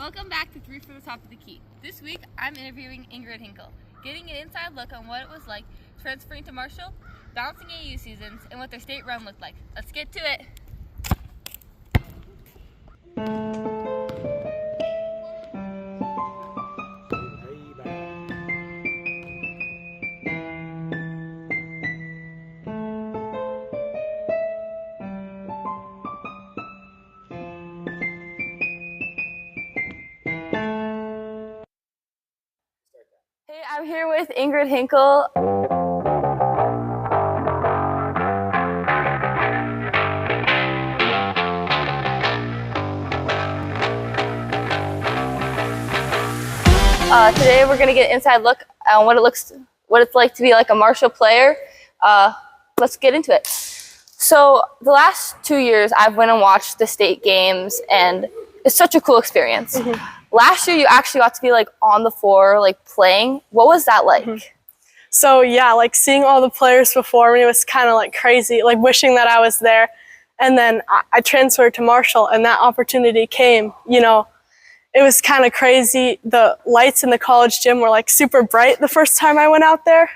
Welcome back to Three from the Top of the Key. This week, I'm interviewing Ingrid Henkel, getting an inside look on what it was like transferring to Marshall, balancing AAU seasons, and what their state run looked like. Let's get to it. Hey, I'm here with Ingrid Henkel. Today we're gonna get an inside look on what it's like to be like a Marshall player. Let's get into it. So the last 2 years, I've went and watched the state games, and it's such a cool experience. Mm-hmm. Last year, you actually got to be like on the floor, like playing. What was that like? Mm-hmm. So yeah, like seeing all the players before me was kind of like crazy, like wishing that I was there. And then I transferred to Marshall, and that opportunity came. You know, it was kind of crazy. The lights in the college gym were like super bright the first time I went out there.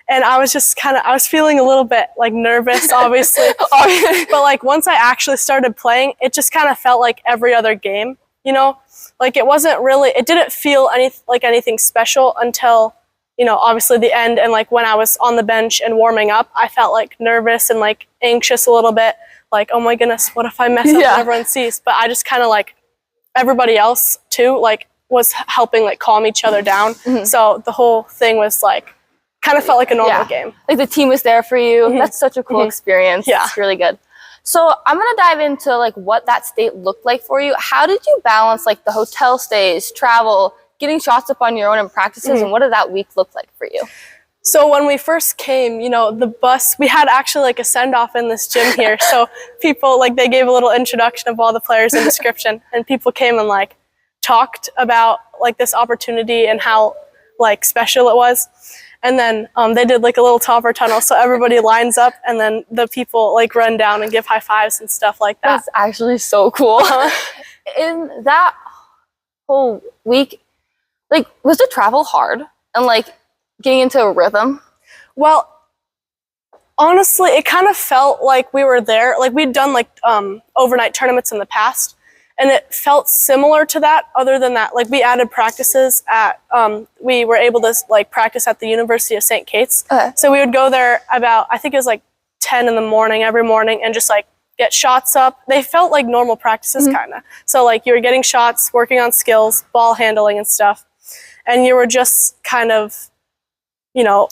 And I was just I was feeling a little bit like nervous, obviously. But like once I actually started playing, it just kind of felt like every other game, you know? Like it didn't feel like anything special until, you know, obviously the end. And like when I was on the bench and warming up, I felt like nervous and like anxious a little bit. Like, oh my goodness, what if I mess up and everyone sees? But I just kind of like, everybody else too, like was helping like calm each other down. Mm-hmm. So the whole thing was like, kind of felt like a normal game. Like the team was there for you. Mm-hmm. That's such a cool experience. Yeah. It's really good. So I'm going to dive into like what that state looked like for you. How did you balance like the hotel stays, travel, getting shots up on your own and practices, and what did that week look like for you? So when we first came, you know, the bus, we had actually like a send-off in this gym here. So people, like they gave a little introduction of all the players and description, and people came and like talked about like this opportunity and how like special it was. And then they did like a little topper tunnel, so everybody lines up, and then the people like run down and give high fives and stuff like that. That's actually so cool. In that whole week, like, was the travel hard and like getting into a rhythm? Well, honestly, it kind of felt like we were there. Like we'd done like overnight tournaments in the past, and it felt similar to that. Other than that, like we added practices at, we were able to like practice at the University of St. Kate's. Okay. So we would go there about, I think it was like 10 in the morning every morning, and just like get shots up. They felt like normal practices kind of. So like you were getting shots, working on skills, ball handling and stuff. And you were just kind of, you know,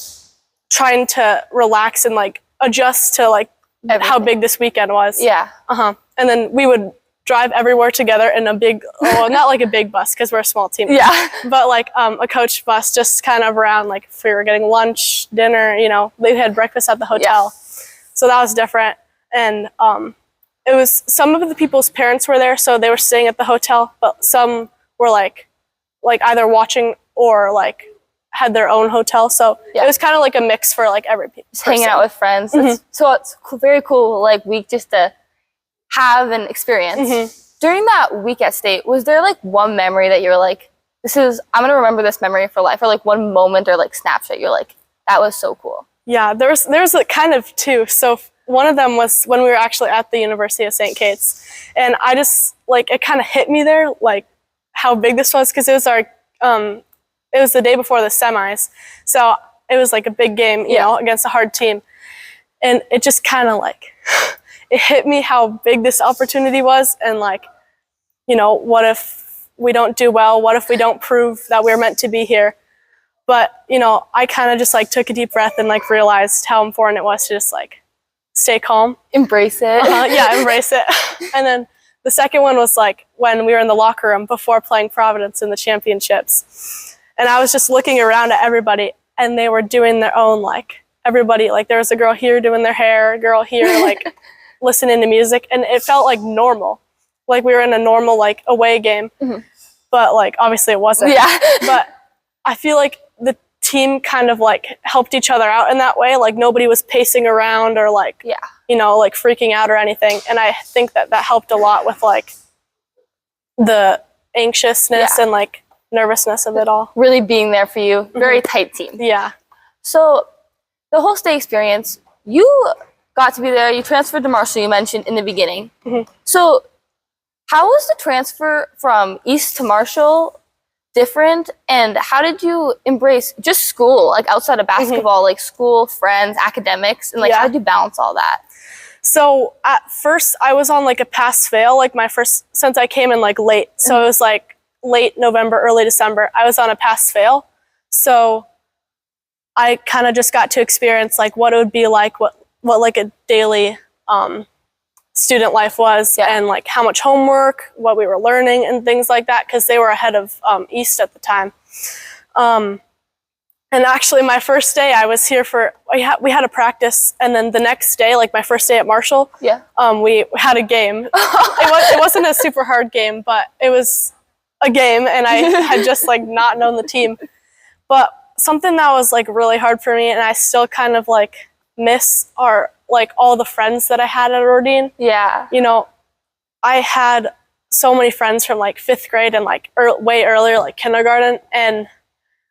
trying to relax and like adjust to like how big this weekend was. Yeah. And then we would drive everywhere together in a big, well, not like a big bus because we're a small team. Yeah. But like a coach bus, just kind of around, like if we were getting lunch, dinner, you know, they had breakfast at the hotel. Yeah. So that was different. And it was, some of the people's parents were there, so they were staying at the hotel, but some were like either watching or like had their own hotel. So it was kind of like a mix for like every person. Just hanging out with friends. So it's very cool, like week just to have an experience. During that week at state, was there like one memory that you were like, I'm gonna remember this memory for life, or like one moment or like snapshot you're like, that was so cool? Yeah, there's like kind of two. So one of them was when we were actually at the University of St. Kate's, and I just like, it kind of hit me there like how big this was, because it was our it was the day before the semis, so it was like a big game, you know, against a hard team, and it just kind of like it hit me how big this opportunity was, and like, you know, what if we don't do well? What if we don't prove that we're meant to be here? But, you know, I kind of just like took a deep breath and like realized how important it was to just like stay calm. Embrace it. Yeah, embrace it. And then the second one was like when we were in the locker room before playing Providence in the championships. And I was just looking around at everybody, and they were doing their own, like everybody, like there was a girl here doing their hair, a girl here like listening to music, and it felt like normal. Like we were in a normal like away game, but like obviously it wasn't. Yeah. But I feel like the team kind of like helped each other out in that way. Like nobody was pacing around or like, you know, like freaking out or anything. And I think that that helped a lot with like the anxiousness Yeah. and like nervousness of it all. Really being there for you. Very tight team. Yeah. So the whole state experience, you got to be there. You transferred to Marshall, you mentioned in the beginning. So how was the transfer from East to Marshall different, and how did you embrace just school, like outside of basketball, like school, friends, academics, and like how did you balance all that? So at first I was on like a pass fail, like my first, since I came in like late. So it was like late November, early December, I was on a pass fail. So I kind of just got to experience like what it would be like, what like a daily student life was, and like how much homework, what we were learning and things like that, because they were ahead of East at the time. And actually my first day I was here for, we had a practice, and then the next day, like my first day at Marshall, we had a game. It wasn't a super hard game, but it was a game, and I had just like not known the team. But something that was like really hard for me, and I still kind of like miss, are like all the friends that I had at Ordine. Yeah. You know, I had so many friends from like 5th grade and like way earlier, like kindergarten, and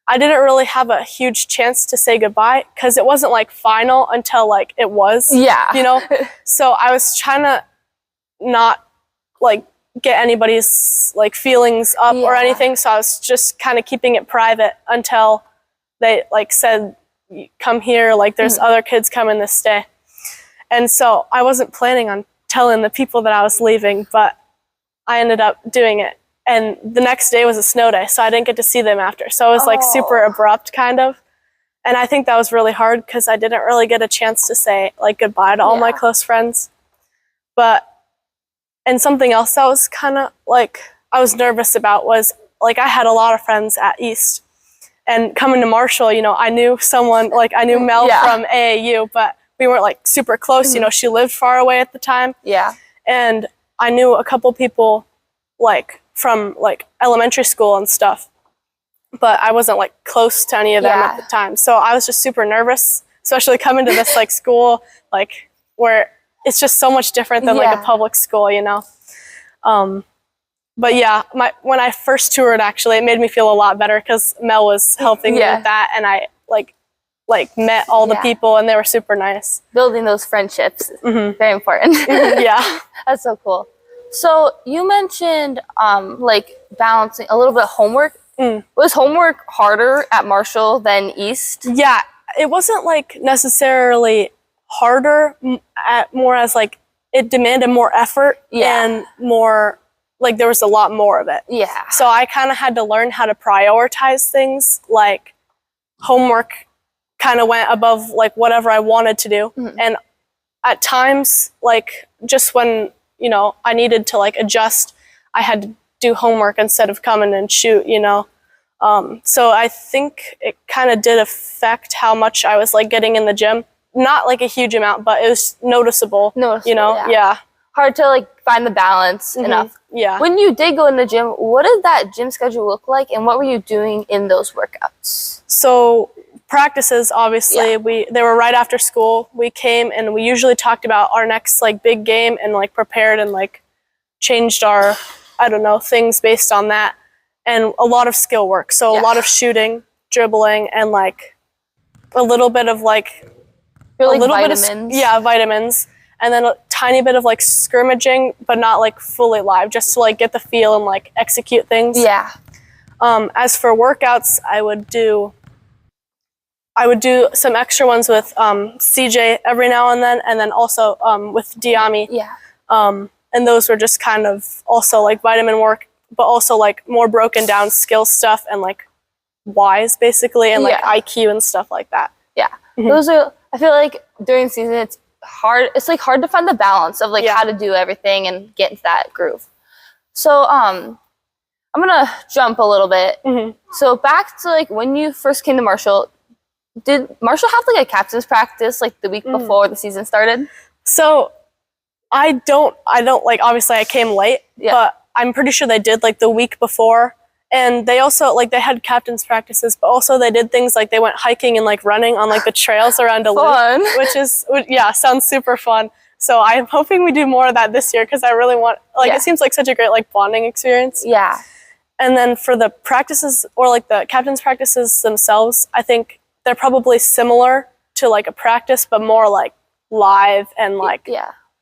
I didn't really have a huge chance to say goodbye because it wasn't like final until like it was. Yeah. You know? So I was trying to not like get anybody's like feelings up or anything. So I was just kind of keeping it private until they like said, come here, like there's other kids coming this day. And so I wasn't planning on telling the people that I was leaving, but I ended up doing it. And the next day was a snow day, so I didn't get to see them after. So it was like super abrupt kind of. And I think that was really hard because I didn't really get a chance to say like goodbye to all my close friends. And something else that was kind of like I was nervous about was like I had a lot of friends at East. And coming to Marshall, you know, I knew someone, like I knew Mel from AAU, but we weren't like super close. You know, she lived far away at the time. Yeah. And I knew a couple people like from like elementary school and stuff, but I wasn't like close to any of them at the time. So I was just super nervous, especially coming to this like school, like where it's just so much different than like a public school, you know? But yeah, when I first toured, actually, it made me feel a lot better because Mel was helping me with that, and I like met all the people, and they were super nice. Building those friendships is very important. Yeah. That's so cool. So you mentioned like balancing a little bit of homework. Was homework harder at Marshall than East? Yeah, it wasn't like necessarily harder, more as like it demanded more effort and more, like there was a lot more of it. Yeah. So I kind of had to learn how to prioritize things, like homework kind of went above like whatever I wanted to do. And at times, like just when, you know, I needed to like adjust, I had to do homework instead of coming and shoot, you know. So I think it kind of did affect how much I was like getting in the gym. Not like a huge amount, but it was noticeable, you know. Yeah. Hard to like find the balance enough. Yeah. When you did go in the gym, what did that gym schedule look like, and what were you doing in those workouts? So practices, obviously, they were right after school. We came and we usually talked about our next like big game and like prepared and like changed our, I don't know, things based on that. And a lot of skill work. So a lot of shooting, dribbling, and like a little bit of like vitamins. Vitamins. And then a tiny bit of like scrimmaging, but not like fully live, just to like get the feel and like execute things. Yeah. As for workouts, I would do some extra ones with CJ every now and then also with Diami. Yeah. And those were just kind of also like vitamin work, but also like more broken down skill stuff and like whys basically, and like IQ and stuff like that. Yeah. Those are, I feel like during season it's hard. It's like hard to find the balance of like how to do everything and get into that groove. So I'm gonna jump a little bit. So back to like when you first came to Marshall, did Marshall have like a captain's practice like the week before the season started? So I don't like, obviously I came late, but I'm pretty sure they did like the week before. And they also, like, they had captain's practices, but also they did things like they went hiking and, like, running on, like, the trails around Duluth, which is, sounds super fun. So I'm hoping we do more of that this year because I really want, like, it seems like such a great, like, bonding experience. Yeah. And then for the practices, or like the captain's practices themselves, I think they're probably similar to like a practice, but more like live and like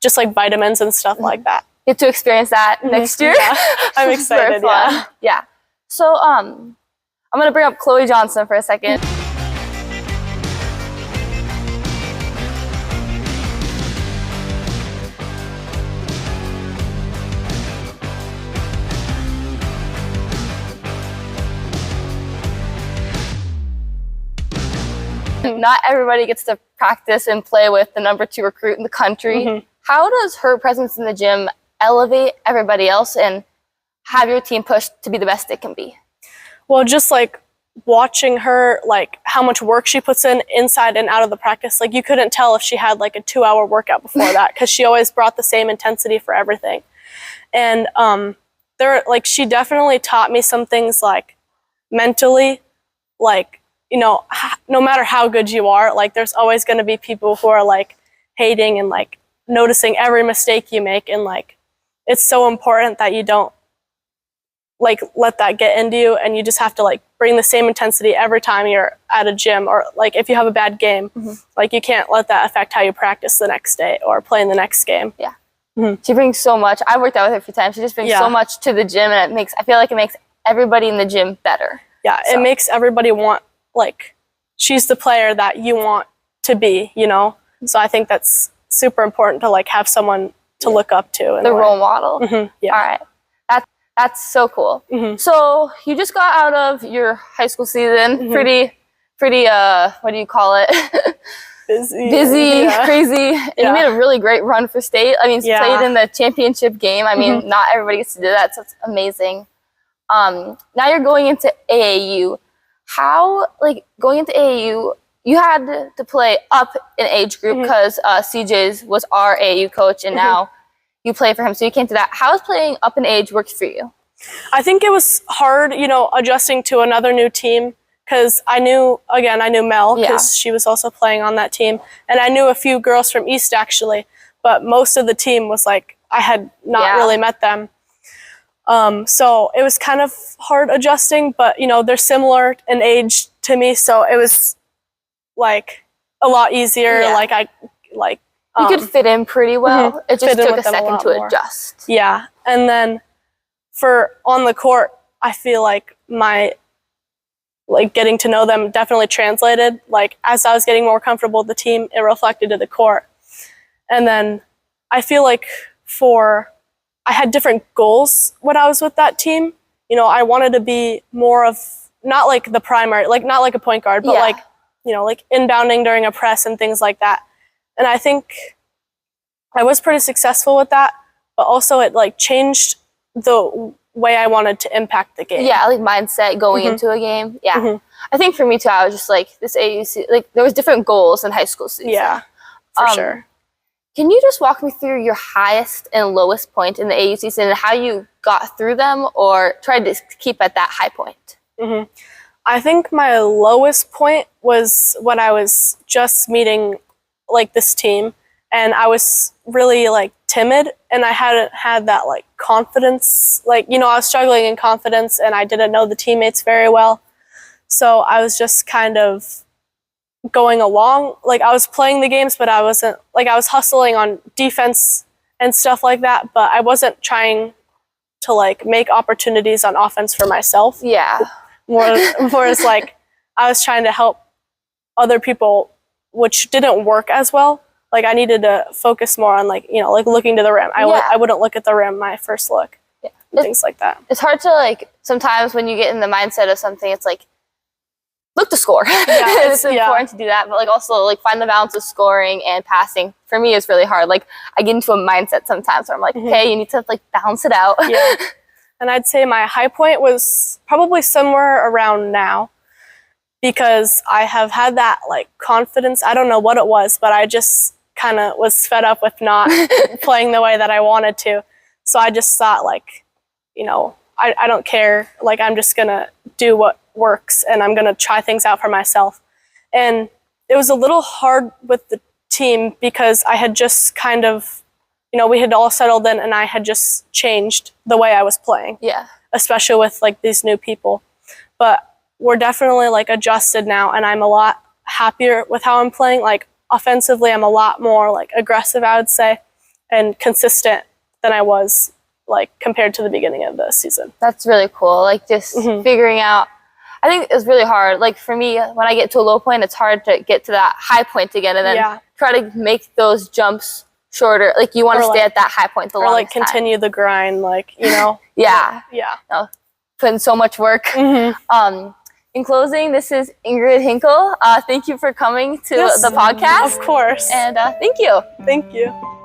just like vitamins and stuff like that. Get to experience that next year. Yeah. I'm excited. Yeah. So I'm gonna bring up Chloe Johnson for a second. Not everybody gets to practice and play with the #2 recruit in the country. How does her presence in the gym elevate everybody else and have your team pushed to be the best it can be? Well, just like watching her, like how much work she puts in inside and out of the practice. Like you couldn't tell if she had like a 2-hour workout before that, because she always brought the same intensity for everything. And she definitely taught me some things like mentally, like, you know, no matter how good you are, like there's always going to be people who are like hating and like noticing every mistake you make. And like, it's so important that you don't like let that get into you, and you just have to like bring the same intensity every time you're at a gym, or like if you have a bad game, like you can't let that affect how you practice the next day or play in the next game. She brings so much. I've worked out with her a few times. She just brings so much to the gym, and I feel like it makes everybody in the gym better. It makes everybody want, like, she's the player that you want to be, you know? So I think that's super important to like have someone to look up to. The role model. All right. That's so cool. So you just got out of your high school season. Pretty, what do you call it? Busy, crazy. And you made a really great run for state. I mean, played in the championship game. I mean, not everybody gets to do that, so it's amazing. Now you're going into AAU. How, like, going into AAU, you had to play up in age group because CJ's was our AAU coach, and now you play for him, so you can't do that. How has playing up in age worked for you? I think it was hard, you know, adjusting to another new team, because I knew Mel, because she was also playing on that team, and I knew a few girls from East actually, but most of the team was like, I had not really met them. So it was kind of hard adjusting, but you know, they're similar in age to me, so it was like a lot easier. You could fit in pretty well. It just took a second to adjust. Yeah. And then for on the court, I feel like my getting to know them definitely translated. Like as I was getting more comfortable with the team, it reflected to the court. And then I feel like I had different goals when I was with that team. You know, I wanted to be more of, not like the primary, like not like a point guard, but like, you know, like inbounding during a press and things like that. And I think I was pretty successful with that, but also it like changed the way I wanted to impact the game. Yeah, like mindset going into a game. Yeah. I think for me too, I was just like this AAC, like there was different goals in high school season. Yeah, for sure. Can you just walk me through your highest and lowest point in the AAU season and how you got through them or tried to keep at that high point? I think my lowest point was when I was just meeting like this team, and I was really like timid, and I hadn't had that like confidence. Like, you know, I was struggling in confidence, and I didn't know the teammates very well. So I was just kind of going along. Like I was playing the games, but I wasn't, like I was hustling on defense and stuff like that, but I wasn't trying to like make opportunities on offense for myself. Yeah. Whereas like I was trying to help other people, which didn't work as well. Like I needed to focus more on like, you know, like looking to the rim. I wouldn't look at the rim my first look. Things like that. It's hard to like, sometimes when you get in the mindset of something, it's like, look to score. It's important to do that, but like also like find the balance of scoring and passing. For me, it's really hard. Like I get into a mindset sometimes where I'm like, okay, you need to like balance it out. And I'd say my high point was probably somewhere around now, because I have had that like confidence. I don't know what it was, but I just kind of was fed up with not playing the way that I wanted to. So I just thought like, you know, I don't care. Like I'm just going to do what works, and I'm going to try things out for myself. And it was a little hard with the team because I had just kind of, you know, we had all settled in, and I had just changed the way I was playing. especially with like these new people. But we're definitely like adjusted now, and I'm a lot happier with how I'm playing. Like offensively, I'm a lot more like aggressive, I would say, and consistent than I was like compared to the beginning of the season. That's really cool. Like just figuring out, I think it's really hard. Like for me, when I get to a low point, it's hard to get to that high point again and then try to make those jumps shorter. Like you want to stay at that high point the longest time. Or like continue the grind, like, you know. Yeah. No, put in so much work. In closing, this is Ingrid Henkel. Thank you for coming to the podcast. Of course. And thank you. Thank you.